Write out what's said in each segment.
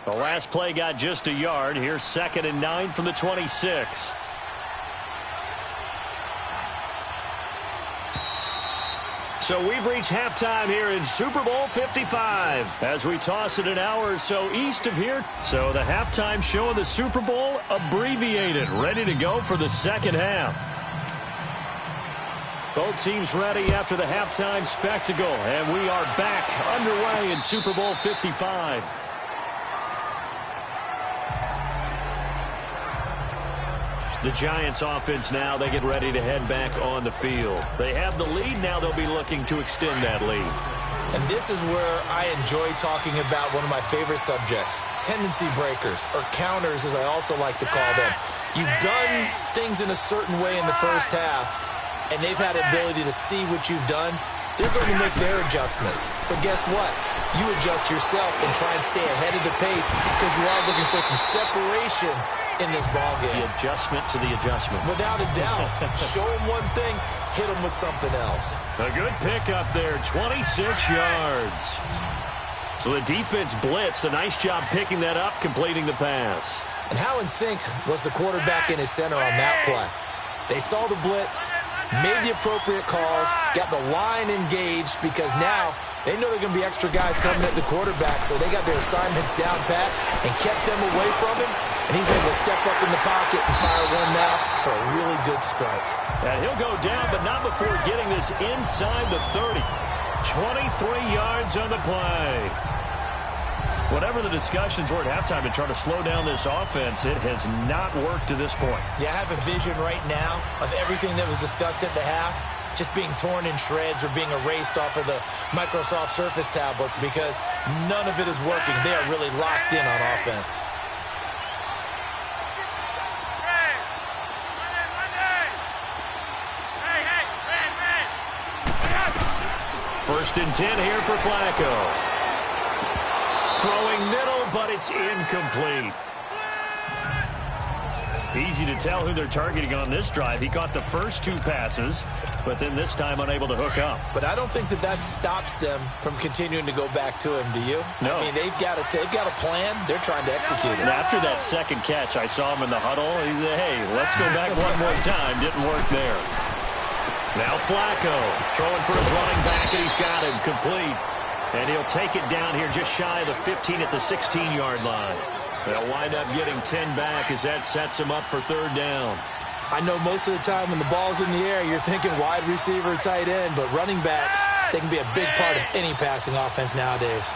The last play got just a yard. Here's 2nd and 9 from the 26. So we've reached halftime here in Super Bowl 55 as we toss it an hour or so east of here. So the halftime show of the Super Bowl abbreviated, ready to go for the second half. Both teams ready after the halftime spectacle, and we are back underway in Super Bowl 55. The Giants offense now, they get ready to head back on the field. They have the lead. Now they'll be looking to extend that lead. And this is where I enjoy talking about one of my favorite subjects, tendency breakers, or counters as I also like to call them. You've done things in a certain way in the first half, and they've had the ability to see what you've done. They're going to make their adjustments. So guess what? You adjust yourself and try and stay ahead of the pace because you are looking for some separation in this ball game. The adjustment to the adjustment. Without a doubt. Show them one thing, hit them with something else. A good pickup there, 26 yards. So the defense blitzed. A nice job picking that up, completing the pass. And how in sync was the quarterback in his center on that play? They saw the blitz, made the appropriate calls, got the line engaged because now they know they're going to be extra guys coming at the quarterback, so they got their assignments down pat and kept them away from him. And he's able to step up in the pocket and fire one now for a really good strike. And he'll go down, but not before getting this inside the 30. 23 yards on the play. Whatever the discussions were at halftime to try to slow down this offense, it has not worked to this point. Yeah, I have a vision right now of everything that was discussed at the half just being torn in shreds or being erased off of the Microsoft Surface tablets because none of it is working. They are really locked in on offense. First and 10 here for Flacco. Throwing middle, but it's incomplete. Easy to tell who they're targeting on this drive. He caught the first 2 passes, but then this time unable to hook up. But I don't think that stops them from continuing to go back to him, do you? No. I mean, they've got a plan. They're trying to execute it. And after that second catch, I saw him in the huddle. He said, hey, let's go back one more time. Didn't work there. Now Flacco throwing for his running back, and he's got him complete. And he'll take it down here just shy of the 15 at the 16-yard line. They'll wind up getting 10 back as that sets him up for 3rd down. I know most of the time when the ball's in the air, you're thinking wide receiver, tight end, but running backs, they can be a big part of any passing offense nowadays.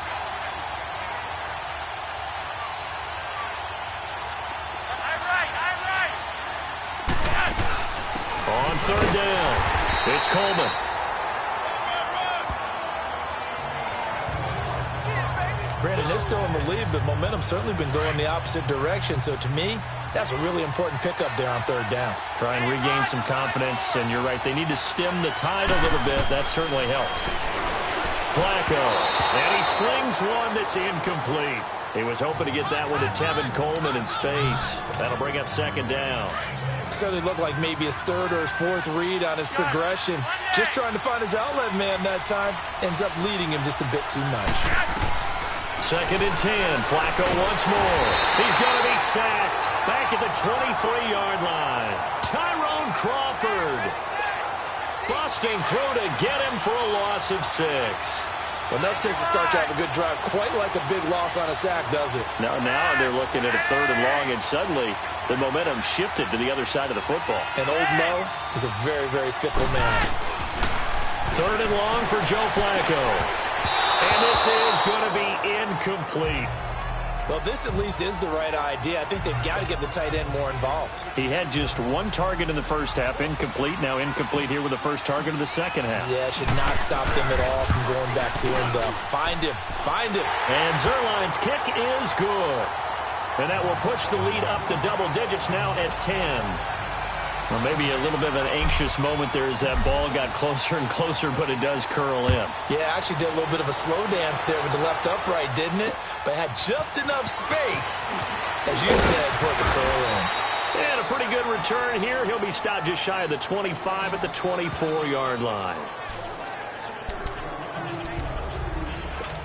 On 3rd down, it's Coleman. Brandon, they're still in the lead, but momentum's certainly been going the opposite direction. So to me, that's a really important pickup there on 3rd down. Try and regain some confidence, and you're right. They need to stem the tide a little bit. That certainly helped. Flacco, and he slings one that's incomplete. He was hoping to get that one to Tevin Coleman in space. That'll bring up 2nd down. Certainly looked like maybe his 3rd or his 4th read on his progression. Just trying to find his outlet man that time. Ends up leading him just a bit too much. 2nd and 10. Flacco once more. He's going to be sacked. Back at the 23-yard line. Tyrone Crawford. Busting through to get him for a loss of 6. Well, that takes a start to have a good drive. Quite like a big loss on a sack, does it? Now they're looking at a 3rd and long, and suddenly the momentum shifted to the other side of the football. And old Mo is a very, very fickle man. 3rd and long for Joe Flacco. And this is going to be incomplete. Well, this at least is the right idea. I think they've got to get the tight end more involved. He had just 1 target in the first half, incomplete. Now incomplete here with the first target of the second half. Yeah, should not stop them at all from going back to him, though. Find him. Find him. And Zerline's kick is good. And that will push the lead up to double digits now at 10. Well, maybe a little bit of an anxious moment there as that ball got closer and closer, but it does curl in. Yeah, actually did a little bit of a slow dance there with the left upright, didn't it? But had just enough space, as you said, for it to curl in. And a pretty good return here. He'll be stopped just shy of the 25 at the 24-yard line.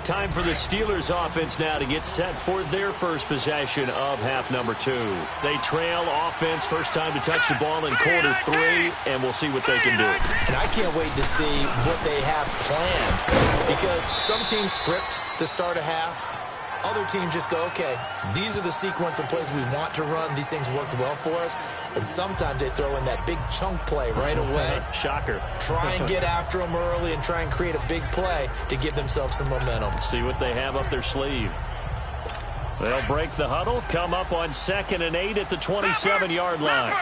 Time for the Steelers offense now to get set for their first possession of half number 2. They trail offense, first time to touch the ball in quarter 3, and we'll see what they can do. And I can't wait to see what they have planned, because some teams script to start a half. Other teams just go, okay, these are the sequence of plays we want to run. These things worked well for us. And sometimes they throw in that big chunk play right away. Shocker. Try and get after them early and try and create a big play to give themselves some momentum. See what they have up their sleeve. They'll break the huddle, come up on 2nd and 8 at the 27-yard line.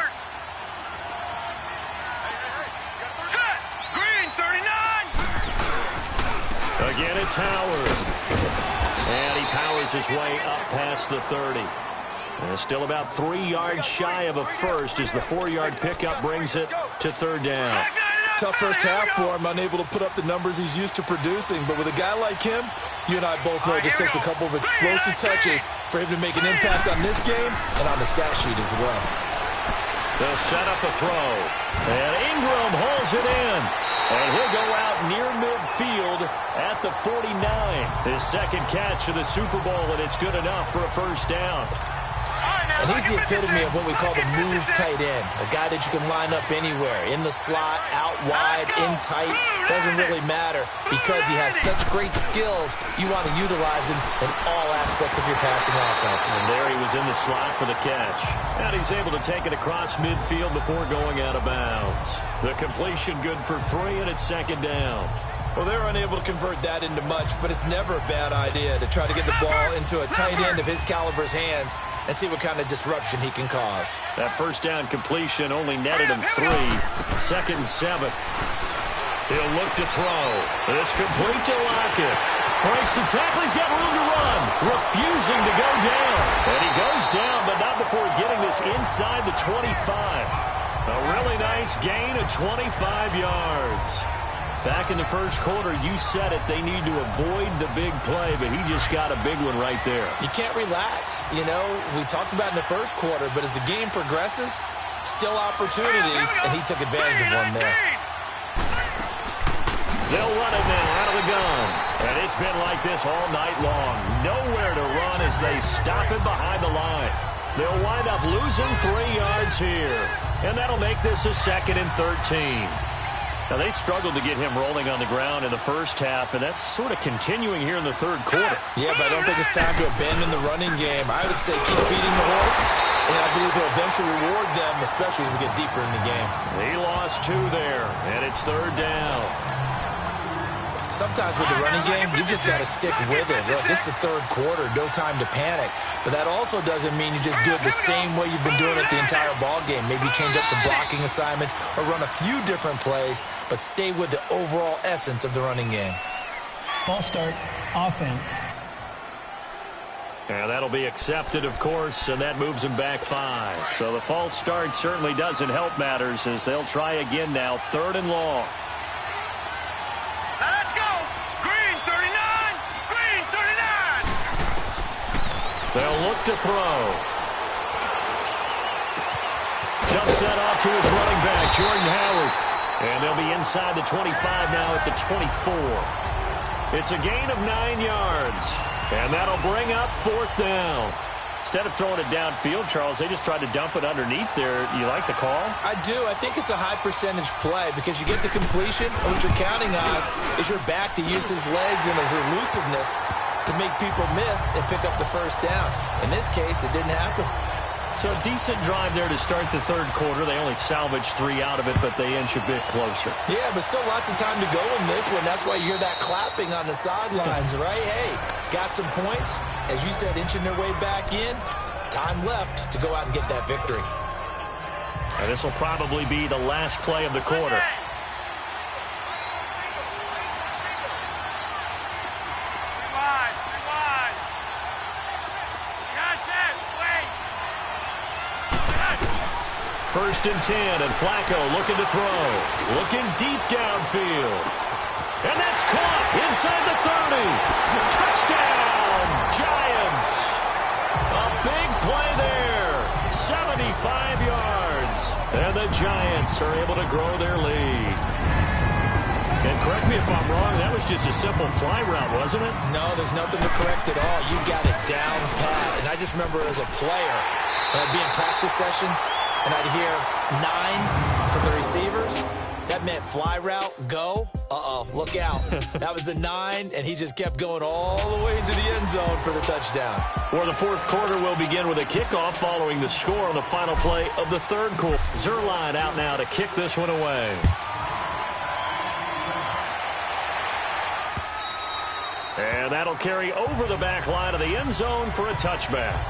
Green, 39. Again, it's Howard. And he powers his way up past the 30. And still about 3 yards shy of a first as the 4-yard pickup brings it to 3rd down. Tough first half for him, unable to put up the numbers he's used to producing. But with a guy like him, you and I both know it just takes a couple of explosive touches for him to make an impact on this game and on the stat sheet as well. They'll set up a throw. And Ingram hauls it in. And he'll go out near midfield at the 49. His second catch of the Super Bowl, and it's good enough for a first down. And he's the epitome of what we call the move tight end. A guy that you can line up anywhere. In the slot, out wide, in tight. Doesn't really matter because he has such great skills. You want to utilize him in all aspects of your passing offense. And there he was in the slot for the catch. And he's able to take it across midfield before going out of bounds. The completion good for 3, and it's 2nd down. Well, they're unable to convert that into much, but it's never a bad idea to try to get the ball into a tight end of his caliber's hands and see what kind of disruption he can cause. That first down completion only netted him 3. 2nd and 7. He'll look to throw. It's complete to Lockett. Breaks the tackle. He's got room to run. Refusing to go down. And he goes down, but not before getting this inside the 25. A really nice gain of 25 yards. Back in the first quarter, you said it, they need to avoid the big play, but he just got a big one right there. You can't relax. You know, we talked about in the first quarter, but as the game progresses, still opportunities, and he took advantage of one there. They'll run it now out of the gun. And it's been like this all night long. Nowhere to run as they stop it behind the line. They'll wind up losing 3 yards here. And that'll make this a 2nd and 13. Now, they struggled to get him rolling on the ground in the first half, and that's sort of continuing here in the third quarter. Yeah, but I don't think it's time to abandon the running game. I would say keep feeding the horse, and I believe he'll eventually reward them, especially as we get deeper in the game. He lost 2 there, and it's 3rd down. Sometimes with the running game, you've just got to stick with it. Look, this is the third quarter, no time to panic. But that also doesn't mean you just do it the same way you've been doing it the entire ball game. Maybe change up some blocking assignments or run a few different plays, but stay with the overall essence of the running game. False start, offense. And that'll be accepted, of course, and that moves them back 5. So the false start certainly doesn't help matters as they'll try again now, 3rd and long. Let's go. Green, 39. Green, 39. They'll look to throw. Dumps that off to his running back, Jordan Howard. And they'll be inside the 25 now at the 24. It's a gain of 9 yards. And that'll bring up 4th down. Instead of throwing it downfield, Charles, they just tried to dump it underneath there. You like the call? I do. I think it's a high percentage play because you get the completion, and what you're counting on is your back to use his legs and his elusiveness to make people miss and pick up the first down. In this case, it didn't happen. So a decent drive there to start the third quarter. They only salvaged 3 out of it, but they inch a bit closer. Yeah, but still lots of time to go in this one. That's why you hear that clapping on the sidelines, right? Hey, got some points. As you said, inching their way back in. Time left to go out and get that victory. And this will probably be the last play of the quarter. First and 10, and Flacco looking to throw. Looking deep downfield. And that's caught inside the 30. Touchdown, Giants. A big play there. 75 yards. And the Giants are able to grow their lead. And correct me if I'm wrong, that was just a simple fly route, wasn't it? No, there's nothing to correct at all. You got it down pat. And I just remember as a player, when I'd be in practice sessions, and I'd hear 9 from the receivers, that meant fly route, go. Uh-oh, look out. That was the 9, and he just kept going all the way into the end zone for the touchdown. Well, the fourth quarter will begin with a kickoff following the score on the final play of the third quarter. Zerline out now to kick this one away. And that'll carry over the back line of the end zone for a touchback.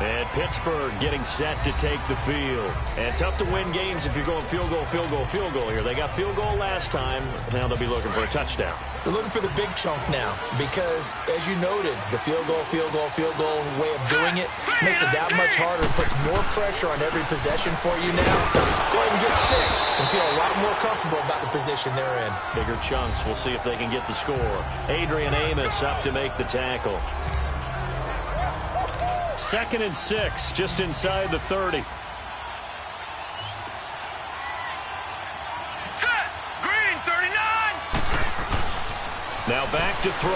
And Pittsburgh getting set to take the field. And tough to win games if you're going field goal, field goal, field goal here. They got field goal last time. Now they'll be looking for a touchdown. They're looking for the big chunk now because, as you noted, the field goal way of doing it makes it that much harder, puts more pressure on every possession for you now. Go ahead and get 6 and feel a lot more comfortable about the position they're in. Bigger chunks. We'll see if they can get the score. Adrian Amos up to make the tackle. 2nd and 6, just inside the 30. Set. Green 39. Now back to throw.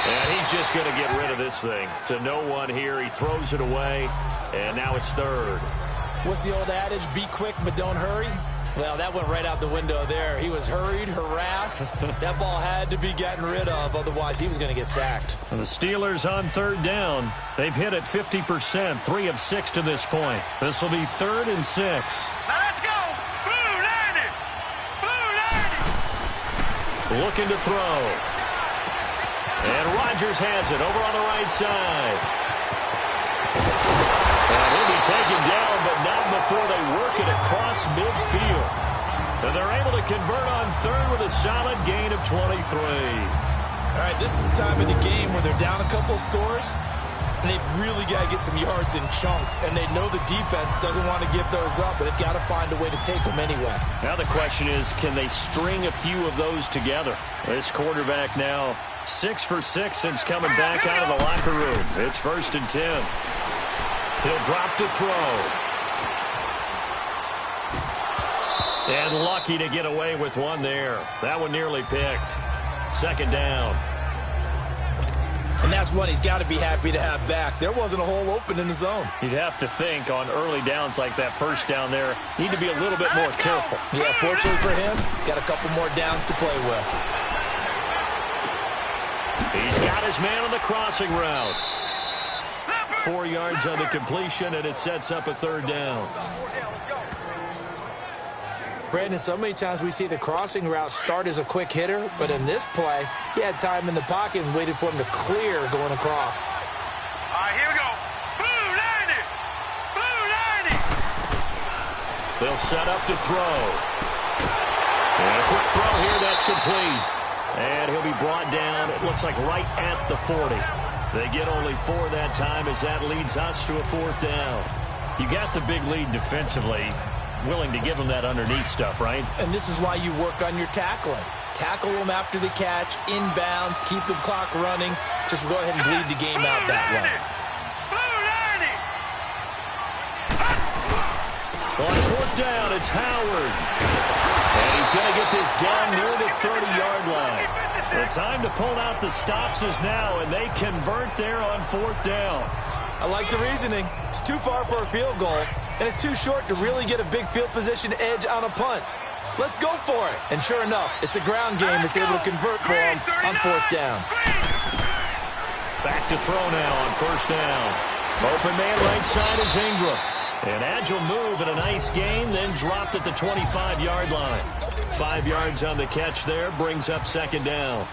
And he's just going to get rid of this thing. To no one here. He throws it away. And now it's 3rd. What's the old adage? Be quick, but don't hurry. Well, that went right out the window there. He was hurried, harassed. That ball had to be gotten rid of. Otherwise, he was going to get sacked. And the Steelers on 3rd down. They've hit it 50%, 3 of 6 to this point. This will be 3rd and 6. Now let's go. Blue 90. Blue 90. Looking to throw. And Rodgers has it over on the right side. And he'll be taken down, but not before they work it across midfield. And they're able to convert on 3rd with a solid gain of 23. All right, this is the time of the game where they're down a couple of scores, and they've really got to get some yards in chunks, and they know the defense doesn't want to give those up, but they've got to find a way to take them anyway. Now the question is, can they string a few of those together? This quarterback now 6 for 6 since coming back out of the locker room. It's 1st and 10. He'll drop to throw. And lucky to get away with one there. That one nearly picked. 2nd down. And that's one he's got to be happy to have back. There wasn't a hole open in the zone. You'd have to think on early downs like that 1st down there, need to be a little bit more careful. Yeah, fortunately for him, got a couple more downs to play with. He's got his man on the crossing route. 4 yards on the completion, and it sets up a 3rd down. Brandon, so many times we see the crossing route start as a quick hitter, but in this play, he had time in the pocket and waited for him to clear going across. All right, here we go. Blue 90. Blue 90. They'll set up to throw. And a quick throw here, that's complete. And he'll be brought down, it looks like right at the 40. They get only 4 that time as that leads us to a 4th down. You got the big lead defensively. Willing to give them that underneath stuff, right? And this is why you work on your tackling. Tackle them after the catch, inbounds, keep the clock running. Just go ahead and bleed the game out that way. On 4th down, it's Howard. And he's going to get this down near the 30-yard line. The time to pull out the stops is now, and they convert there on 4th down. I like the reasoning. It's too far for a field goal, and it's too short to really get a big field position edge on a punt. Let's go for it. And sure enough, it's the ground game that's able to convert for him on 4th down. Back to throw now on 1st down. Open man right side is Ingram. An agile move and a nice gain, then dropped at the 25-yard line. 5 yards on the catch there, brings up 2nd down.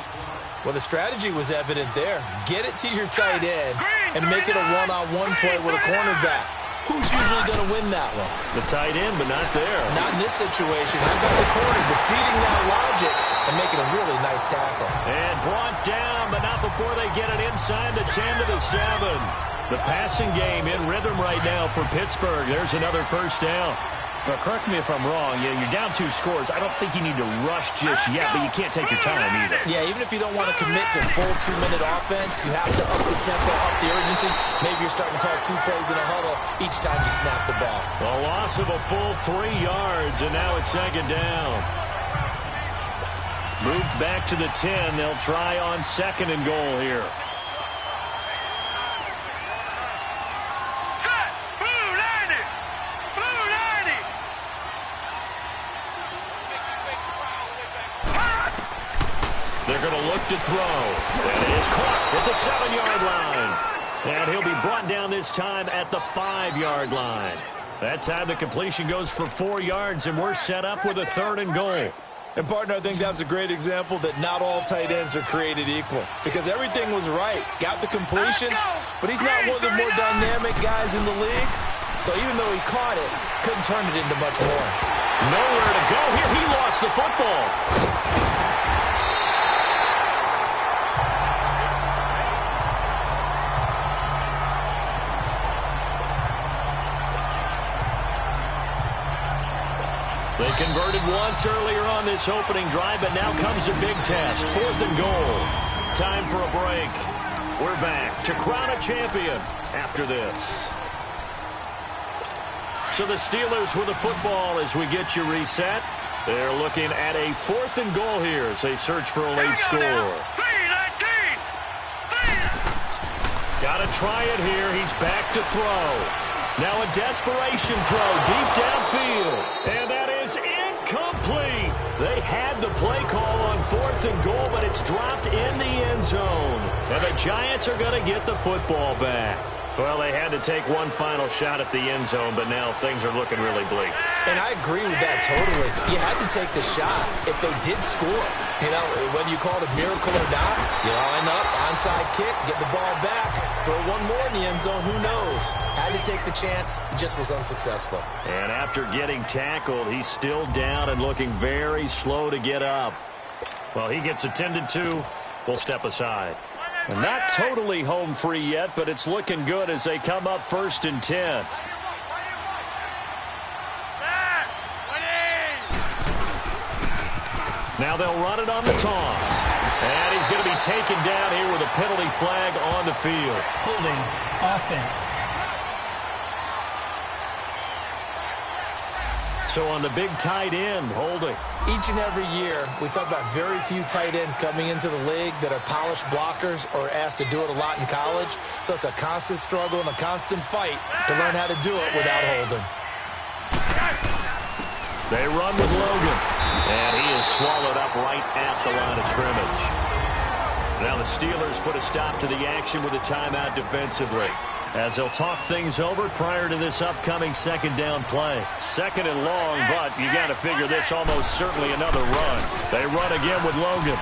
Well, the strategy was evident there. Get it to your tight end and make it a one-on-one play with a cornerback. Who's usually going to win that one? The tight end, but not there. Not in this situation. How about the corner defeating that logic and making a really nice tackle? And brought down, but not before they get it inside the 10 to the 7. The passing game in rhythm right now for Pittsburgh. There's another 1st down. Well, correct me if I'm wrong. You're down 2 scores. I don't think you need to rush just yet, but you can't take your time either. Yeah, even if you don't want to commit to full 2-minute offense, you have to up the tempo, up the urgency. Maybe you're starting to call 2 plays in a huddle each time you snap the ball. A loss of a full 3 yards, and now it's 2nd down. Moved back to the 10. They'll try on 2nd and goal here. They're going to look to throw. And it is caught at the 7-yard line. And he'll be brought down this time at the 5-yard line. That time the completion goes for 4 yards, and we're set up with a 3rd and goal. And, partner, I think that's a great example that not all tight ends are created equal. Because everything was right. Got the completion, but he's not one of the more dynamic guys in the league. So even though he caught it, couldn't turn it into much more. Nowhere to go here. He lost the football. They converted once earlier on this opening drive, but now comes a big test. 4th and goal. Time for a break. We're back to crown a champion after this. So the Steelers with the football as we get you reset. They're looking at a 4th and goal here as they search for a late score. Got to try it here. He's back to throw. Now a desperation throw deep downfield. And that is incomplete. They had the play call on 4th and goal, but it's dropped in the end zone. And the Giants are going to get the football back. Well, they had to take one final shot at the end zone, but now things are looking really bleak. And I agree with that totally. You had to take the shot if they did score. You know, whether you call it a miracle or not, you line up, onside kick, get the ball back, throw one more in the end zone, who knows? Had to take the chance, it just was unsuccessful. And after getting tackled, he's still down and looking very slow to get up. Well, he gets attended to. We'll step aside. And not totally home free yet, but it's looking good as they come up 1st and 10. Now they'll run it on the toss. And he's going to be taken down here with a penalty flag on the field. Holding offense. So on the big tight end, holding. Each and every year, we talk about very few tight ends coming into the league that are polished blockers or asked to do it a lot in college. So it's a constant struggle and a constant fight to learn how to do it without holding. They run with Logan. And he is swallowed up right at the line of scrimmage. Now the Steelers put a stop to the action with a timeout defensively, as they'll talk things over prior to this upcoming 2nd down play. 2nd and long, but you got to figure this almost certainly another run. They run again with Logan.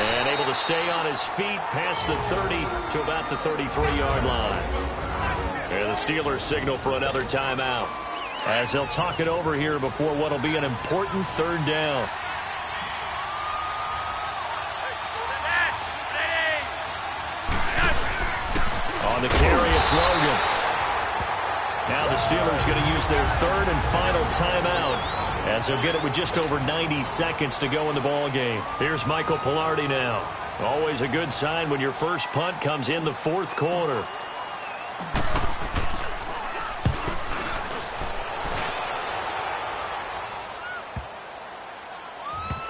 And able to stay on his feet past the 30 to about the 33-yard line. And the Steelers signal for another timeout, as they'll talk it over here before what will be an important 3rd down. On the carry, it's Logan. Now the Steelers going to use their 3rd and final timeout, as they'll get it with just over 90 seconds to go in the ball game. Here's Michael Pilardi now. Always a good sign when your first punt comes in the 4th quarter.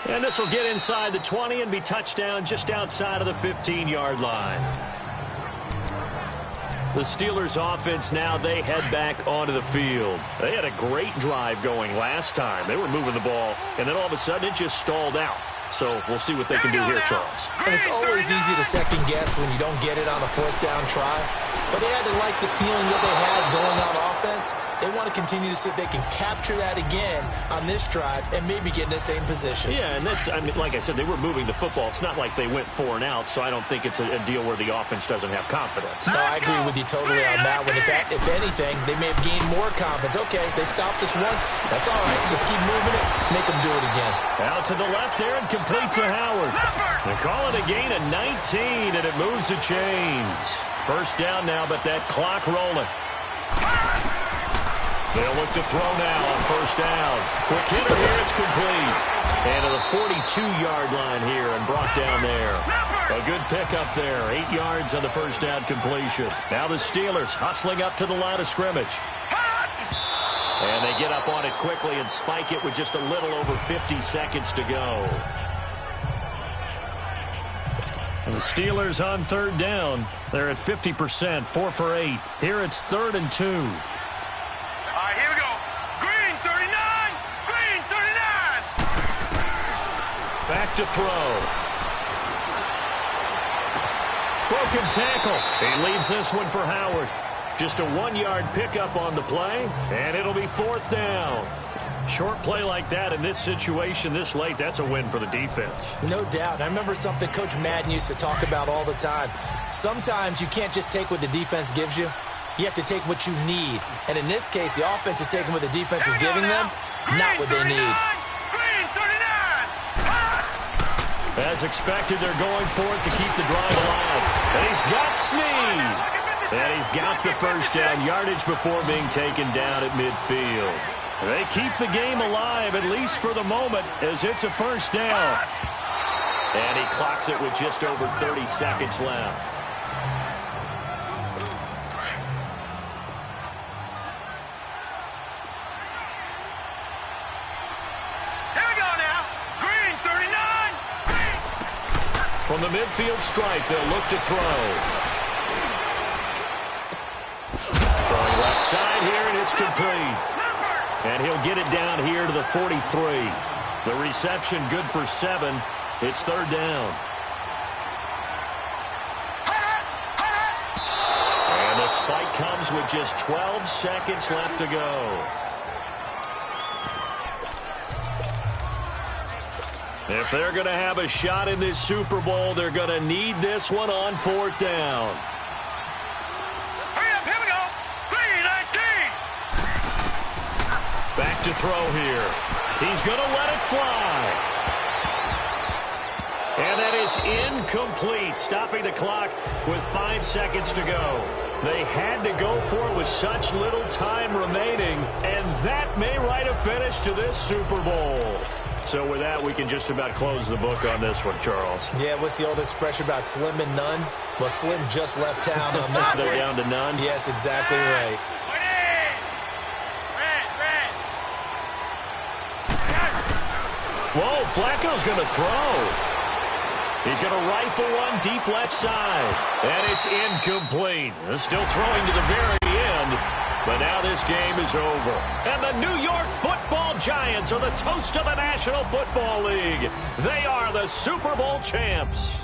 And this will get inside the 20 and be touchdown just outside of the 15-yard line. The Steelers offense now, they head back onto the field. They had a great drive going last time. They were moving the ball, and then all of a sudden it just stalled out. So we'll see what they can do here, Charles. And it's always easy to second guess when you don't get it on a 4th down try. But they had to like the feeling that they had going on offense. They want to continue to see if they can capture that again on this drive and maybe get in the same position. Yeah, and that's, I mean, like I said, they were moving the football. It's not like they went 4 and out, so I don't think it's a deal where the offense doesn't have confidence. No, I agree with you totally on that one. If anything, they may have gained more confidence. Okay, they stopped us once. That's all right. Let's keep moving it. Make them do it again. Out to the left there and complete to Howard. They call it a gain of 19, and it moves the chains. 1st down now, but that clock rolling. They'll look to throw now on first down. Quick hitter here, it's complete. And to the 42-yard line here and brought down there. A good pickup there. 8 yards on the first down completion. Now the Steelers hustling up to the line of scrimmage. And they get up on it quickly and spike it with just a little over 50 seconds to go. And the Steelers on third down. They're at 50%, 4 for 8. Here it's 3rd and 2. All right, here we go. Green 39. Green 39. Back to throw. Broken tackle. He leaves this one for Howard. Just a 1-yard pickup on the play, and it'll be 4th down. Short play like that in this situation this late, that's a win for the defense. No doubt. I remember something Coach Madden used to talk about all the time. Sometimes you can't just take what the defense gives you. You have to take what you need. And in this case, the offense is taking what the defense is giving them, not what they need. Green 39. As expected, they're going for it to keep the drive alive. And he's got Snead. And he's got the first down yardage before being taken down at midfield. They keep the game alive, at least for the moment, as it's a first down. And he clocks it with just over 30 seconds left. Here we go now. Green 39. From the midfield stripe, they'll look to throw. Throwing left side here, and it's complete. And he'll get it down here to the 43. The reception good for 7. It's 3rd down. And the spike comes with just 12 seconds left to go. If they're going to have a shot in this Super Bowl, they're going to need this one on 4th down. Hurry up, here we go. Green 19. Back to throw here. He's going to let it fly. And that is incomplete, stopping the clock with 5 seconds to go. They had to go for it with such little time remaining, and that may write a finish to this Super Bowl. So with that, we can just about close the book on this one, Charles. Yeah, what's the old expression about slim and none? Well, Slim just left town on that. They're down to none? Yes, exactly right. Whoa, Flacco's going to throw. He's going to rifle one deep left side. And it's incomplete. Still throwing to the very end. But now this game is over. And the New York Football Giants are the toast of the National Football League. They are the Super Bowl champs.